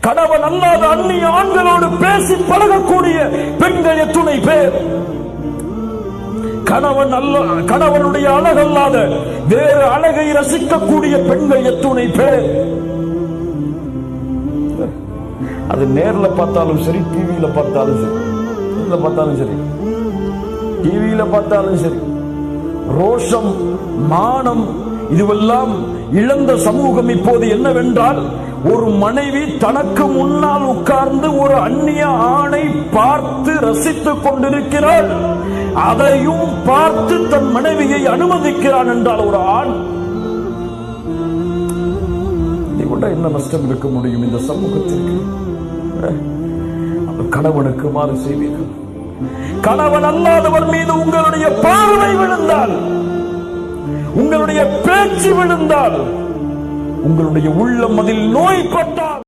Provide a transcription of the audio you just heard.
கணவன் அல்லாத அந்நிய ஆண்களோடு பேசி பழகக்கூடிய பெண்கள் எத்துணை பேர்? கணவனுடைய அழகல்லாத வேறு அழகை ரசிக்கக்கூடிய பெண்கள் எத்துணை பேர்? அது நேர்ல பார்த்தாலும் சரி, டிவியில பார்த்தாலும் சரி, டிவியில பார்த்தாலும் சரி, ரோஷம், மானம் இதுவெல்லாம் இழந்த சமூகம் இப்போது என்னவென்றால், ஒரு மனைவி தனக்கு முன்னால் உட்கார்ந்து ஒரு அந்நிய ஆணை பார்த்து ரசித்துக் கொண்டிருக்கிறாள், அதையும் பார்த்து தன் மனைவியை அனுமதிக்கிறான் என்றால் ஒரு ஆண், இதை விட என்ன நஷ்டம் இருக்க முடியும் இந்த சமூகத்திற்கு? கணவனுக்கு மாறு செய்வீர்கள். கணவன் அல்லாதவர் மீது உங்களுடைய பார்வை விழுந்தால், உங்களுடைய பேச்சு விழுந்தால், உங்களுடைய உள்ளம் அதில் நோய்பட்டால்